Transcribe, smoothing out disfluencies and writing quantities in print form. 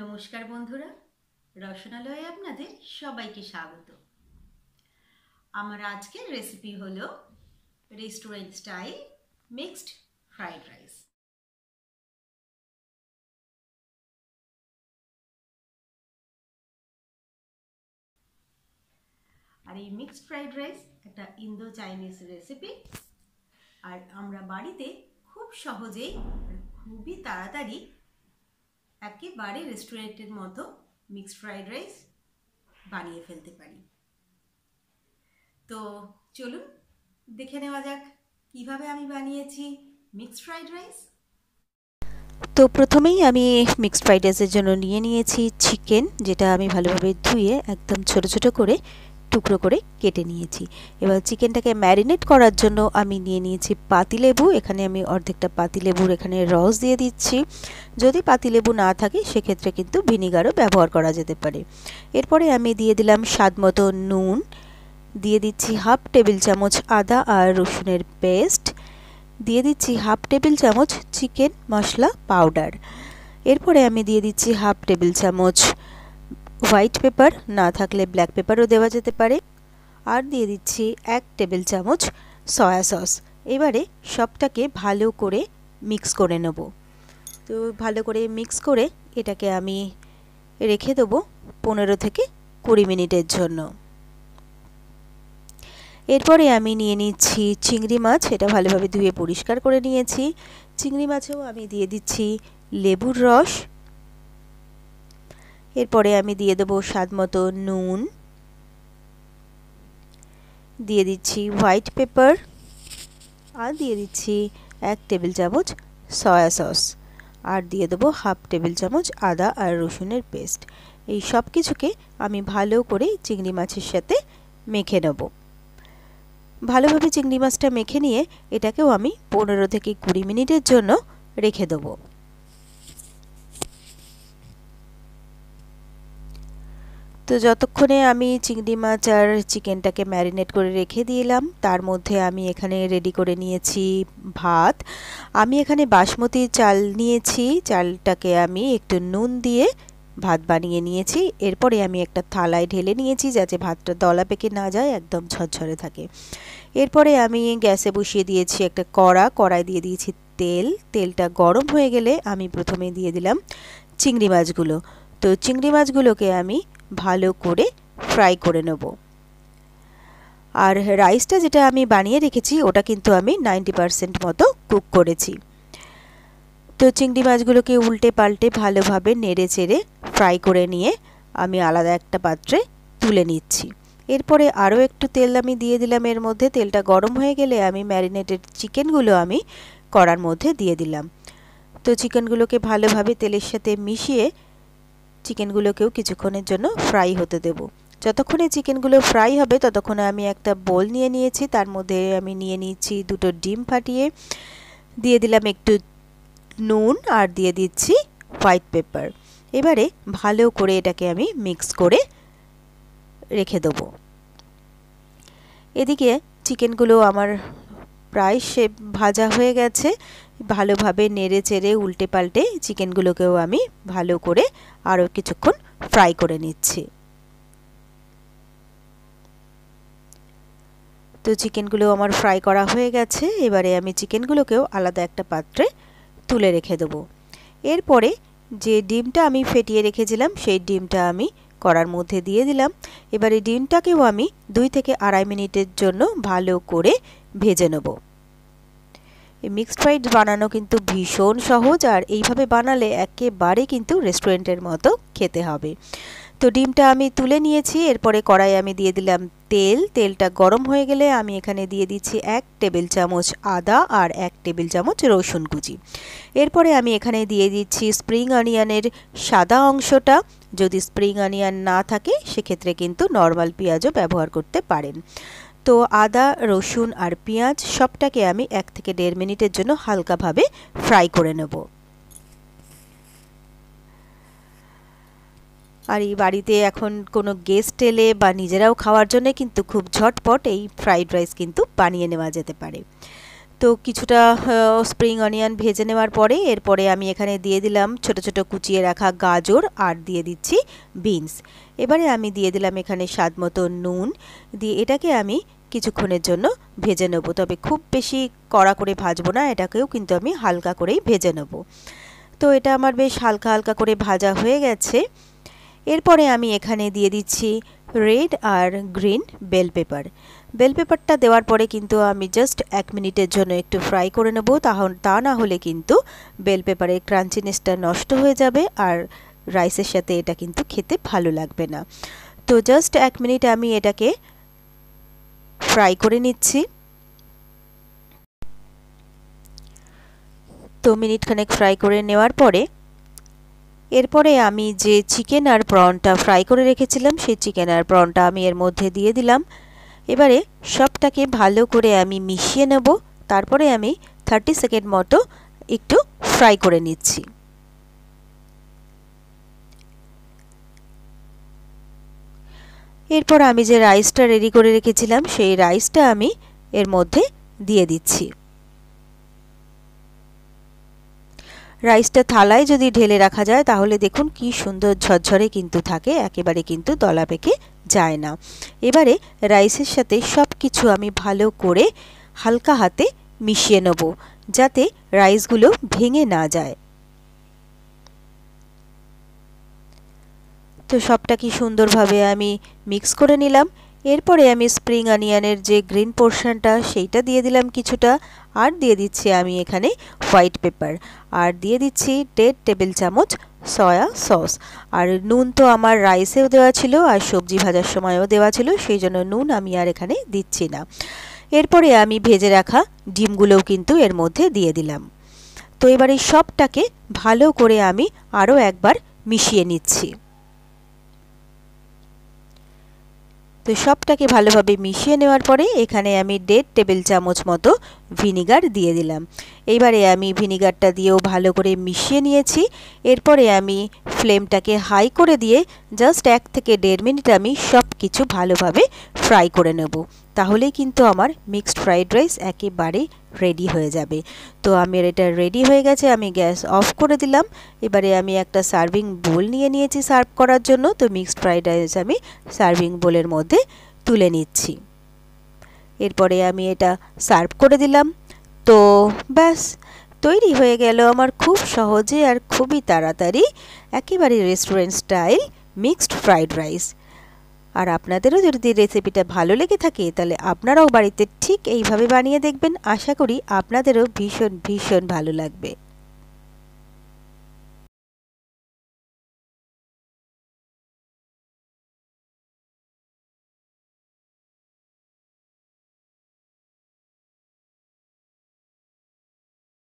নমস্কার বন্ধুরা, রসনালয়ে আপনাদের সবাইকে স্বাগত। আমার আজকের রেসিপি হলো restaurant style mixed fried rice. আর এই মিক্সড ফ্রাইড রাইস একটা ইন্দো চাইনিজ রেসিপি, আর আমরা বাড়িতে খুব সহজেই খুবই তাড়াতাড়ি একেবারে রেস্টুরেন্টের মতো মিক্সড ফ্রাইড রাইস বানিয়ে ফেলতে পারি। তো চলুন দেখে নেওয়া যাক কিভাবে আমি বানিয়েছি মিক্সড ফ্রাইড রাইস। তো প্রথমেই আমি মিক্সড ফ্রাইড রাইসের জন্য নিয়েছি চিকেন, যেটা আমি ভালোভাবে ধুয়ে একদম ছোট ছোট করে টুকরো করে কেটে নিয়েছি। এবার চিকেনটাকে ম্যারিনেট করার জন্য আমি নিয়েছি পাতিলেবু। এখানে আমি অর্ধেকটা পাতিলেবুর এখানে রস দিয়ে দিচ্ছি। যদি পাতিলেবু না থাকে সেক্ষেত্রে কিন্তু ভিনিগারও ব্যবহার করা যেতে পারে। এরপরে আমি দিয়ে দিলাম স্বাদমতো নুন, দিয়ে দিচ্ছি হাফ টেবিল চামচ আদা আর রসুনের পেস্ট, দিয়ে দিচ্ছি হাফ টেবিল চামচ চিকেন মশলা পাউডার। এরপরে আমি দিয়ে দিচ্ছি হাফ টেবিল চামচ হোয়াইট পেপার, না থাকলে ব্ল্যাক পেপারও দেওয়া যেতে পারে, আর দিয়ে দিচ্ছি 1 টেবিল চামচ সয়া সস। এবারে সবটাকে ভালো করে মিক্স করে নেব। তো ভালো করে মিক্স করে এটাকে আমি রেখে দেবো 15 থেকে 20 মিনিটের জন্য। এরপরে আমি নিয়ে নিচ্ছি চিংড়ি মাছ। এটা ভালোভাবে ধুয়ে পরিষ্কার করে নিয়েছি। চিংড়ি মাছেও আমি দিয়ে দিচ্ছি লেবুর রস। এরপরে আমি দিয়ে দেবো স্বাদমতো নুন, দিয়ে দিচ্ছি হোয়াইট পেপার, আর দিয়ে দিচ্ছি 1 টেবিল চামচ সয়া সস, আর দিয়ে দেবো হাফ টেবিল চামচ আদা আর রসুনের পেস্ট। এই সব কিছুকে আমি ভালো করে চিংড়ি মাছের সাথে মেখে নেব। ভালোভাবে চিংড়ি মাছটা মেখে নিয়ে এটাকেও আমি 15 থেকে 20 মিনিটের জন্য রেখে দেবো। তো যতক্ষণে আমি চিংড়ি মাছ আর চিকেনটাকে ম্যারিনেট করে রেখে দিলাম, তার মধ্যে আমি এখানে রেডি করে নিয়েছি ভাত। আমি এখানে বাসমতি চাল নিয়েছি। চালটাকে আমি একটু নুন দিয়ে ভাত বানিয়ে নিয়েছি। এরপরে আমি একটা থালায় ঢেলে নিয়েছি যাতে ভাতটা দলা পেকে না যায়, একদম ঝরঝরে থাকে। এরপরে আমি গ্যাসে বসিয়ে দিয়েছি একটা কড়াই দিয়ে দিয়েছি তেল। তেলটা গরম হয়ে গেলে আমি প্রথমে দিয়ে দিলাম চিংড়ি মাছগুলো। তো চিংড়ি মাছগুলোকে আমি ভালো করে ফ্রাই করে নেব। আর রাইসটা যেটা আমি বানিয়ে রেখেছি ওটা কিন্তু আমি 90% মতো কুক করেছি। তো চিংড়ি মাছগুলোকে উল্টে পাল্টে ভালোভাবে নেড়ে চেড়ে ফ্রাই করে নিয়ে আমি আলাদা একটা পাত্রে তুলে নিচ্ছি। এরপরে আরও একটু তেল আমি দিয়ে দিলাম এর মধ্যে। তেলটা গরম হয়ে গেলে আমি ম্যারিনেটেড চিকেনগুলো আমি কড়ার মধ্যে দিয়ে দিলাম। তো চিকেনগুলোকে ভালোভাবে তেলের সাথে মিশিয়ে চিকেনগুলোকেও কিছুক্ষণের জন্য ফ্রাই হতে দেব। যতক্ষণে চিকেনগুলো ফ্রাই হবে ততক্ষণে আমি একটা বোল নিয়ে নিয়েছি। তার মধ্যে আমি নিয়ে নিচ্ছি 2টো ডিম ফাটিয়ে, দিয়ে দিলাম একটু নুন, আর দিয়ে দিচ্ছি হোয়াইট পেপার। এবারে ভালো করে এটাকে আমি মিক্স করে রেখে দেবো। এদিকে চিকেনগুলো আমার প্রায় ভাজা হয়ে গেছে। ভালোভাবে নেড়ে চেড়ে উল্টে পাল্টে চিকেনগুলোকেও আমি ভালো করে আরও কিছুক্ষণ ফ্রাই করে নিচ্ছি। তো চিকেনগুলো আমার ফ্রাই করা হয়ে গেছে। এবারে আমি চিকেনগুলোকেও আলাদা একটা পাত্রে তুলে রেখে দেবো। এরপরে যে ডিমটা আমি ফেটিয়ে রেখেছিলাম সেই ডিমটা আমি কড়ার মধ্যে দিয়ে দিলাম। এবারে ডিমটাকেও আমি 2 থেকে 2.5 মিনিটের জন্য ভালো করে ভেজে নেব। এই মিক্সড ফ্রাইড বানানো কিন্তু ভীষণ সহজ, আর এইভাবে বানালে একেবারে কিন্তু রেস্টুরেন্টের মতো খেতে হবে। তো ডিমটা আমি তুলে নিয়েছি। এরপরে কড়াইয়ে আমি দিয়ে দিলাম তেল। তেলটা গরম হয়ে গেলে আমি এখানে দিয়ে দিচ্ছি 1 টেবিল চামচ আদা আর 1 টেবিল চামচ রসুন কুচি। এরপরে আমি এখানে দিয়ে দিচ্ছি স্প্রিং অনিয়নের সাদা অংশটা। যদি স্প্রিং অনিয়ন না থাকে সেক্ষেত্রে কিন্তু নর্মাল পেঁয়াজও ব্যবহার করতে পারেন। তো আদা, রসুন আর পেঁয়াজ সবটাকে আমি 1 থেকে 1.5 মিনিটের জন্য হালকাভাবে ফ্রাই করে নেব। আর এই বাড়িতে এখন কোনো গেস্ট এলে বা নিজেরাও খাওয়ার জন্য কিন্তু খুব ঝটপট এই ফ্রাইড রাইস কিন্তু বানিয়ে নেওয়া যেতে পারে। তো কিছুটা স্প্রিং অনিয়ন ভেজে নেওয়ার পরে এরপরে আমি এখানে দিয়ে দিলাম ছোট ছোট কুচিয়ে রাখা গাজর আর দিয়ে দিচ্ছি বিনস। এবারে আমি দিয়ে দিলাম এখানে স্বাদ মতো নুন দিয়ে এটাকে আমি কিছুক্ষণের জন্য ভেজে নেব, তবে খুব বেশি কড়া করে ভাজবো না, এটাকেও কিন্তু আমি হালকা করেই ভেজে নেব। তো এটা আমার বেশ হালকা হালকা করে ভাজা হয়ে গেছে। এরপরে আমি এখানে দিয়ে দিচ্ছি রেড আর গ্রিন বেল পেপার। বেল পেপারটা দেওয়ার পরে কিন্তু আমি জাস্ট 1 মিনিটের জন্য একটু ফ্রাই করে নেব, তা না হলে কিন্তু বেল পেপারের ক্রাঞ্চিনেসটা নষ্ট হয়ে যাবে আর রাইসের সাথে এটা কিন্তু খেতে ভালো লাগবে না। তো জাস্ট 1 মিনিট আমি এটাকে ফ্রাই করে নিচ্ছি। তো মিনিটখানেক ফ্রাই করে নেওয়ার পরে এরপরে আমি যে চিকেন আর প্রনটা ফ্রাই করে রেখেছিলাম সেই চিকেন আর প্রনটা আমি এর মধ্যে দিয়ে দিলাম। এবারে সবটাকে ভালো করে আমি মিশিয়ে নেব, তারপরে আমি 30 সেকেন্ড মতো একটু ফ্রাই করে নিচ্ছি। এরপর আমি যে রাইসটা রেডি করে রেখেছিলাম সেই রাইসটা আমি এর মধ্যে দিয়ে দিচ্ছি। রাইসটা থালায় যদি ঢেলে রাখা যায় তাহলে দেখুন কি সুন্দর ঝরঝরে কিন্তু থাকে, একেবারে কিন্তু দলা পেকে যায় না। এবারে রাইসের সাথে সব কিছু আমি ভালো করে হালকা হাতে মিশিয়ে নেব যাতে রাইসগুলো ভেঙে না যায়। তো সবটা কি সুন্দরভাবে আমি মিক্স করে নিলাম। এরপরে আমি স্প্রিং অনিয়নের যে গ্রিন পোর্শনটা সেইটা দিয়ে দিলাম কিছুটা, আর দিয়ে দিচ্ছি আমি এখানে হোয়াইট পেপার, আর দিয়ে দিচ্ছি 1.5 টেবিল চামচ সয়া সস। আর নুন তো আমার রাইসেও দেওয়া ছিল আর সবজি ভাজার সময়ও দেওয়া ছিল, সেই জন্য নুন আমি আর এখানে দিচ্ছি না। এরপরে আমি ভেজে রাখা ডিমগুলোও কিন্তু এর মধ্যে দিয়ে দিলাম। তো এবারে সবটাকে ভালো করে আমি আরও একবার মিশিয়ে নিচ্ছি। তো সবটাকে ভালোভাবে মিশিয়ে নেওয়ার পরে এখানে আমি 1.5 টেবিল চামচ মতো ভিনিগার দিয়ে দিলাম। এইবারে আমি ভিনিগারটা দিয়েও ভালো করে মিশিয়ে নিয়েছি। এরপরে আমি ফ্লেমটাকে হাই করে দিয়ে জাস্ট 1 থেকে 1.5 মিনিট আমি সব কিছু ভালোভাবে ফ্রাই করে নেব, তাহলেই কিন্তু আমার মিক্সড ফ্রাইড রাইস একেবারে রেডি হয়ে যাবে। তো আমার এটা রেডি হয়ে গেছে, আমি গ্যাস অফ করে দিলাম। এবারে আমি একটা সার্ভিং বোল নিয়ে নিয়েছি সার্ভ করার জন্য। তো মিক্সড ফ্রাইড রাইস আমি সার্ভিং বোলের মধ্যে তুলে নিচ্ছি। এরপরে আমি এটা সার্ভ করে দিলাম। তো ব্যাস তৈরি হয়ে গেল আমার খুব সহজে আর খুবই তাড়াতাড়ি একেবারে restaurant style mixed fried rice. আর আপনাদেরও যদি রেসিপিটা ভালো লেগে থাকে তাহলে আপনারাও বাড়িতে ঠিক এইভাবে বানিয়ে দেখবেন, আশা করি আপনাদেরও ভীষণ ভীষণ ভালো লাগবে।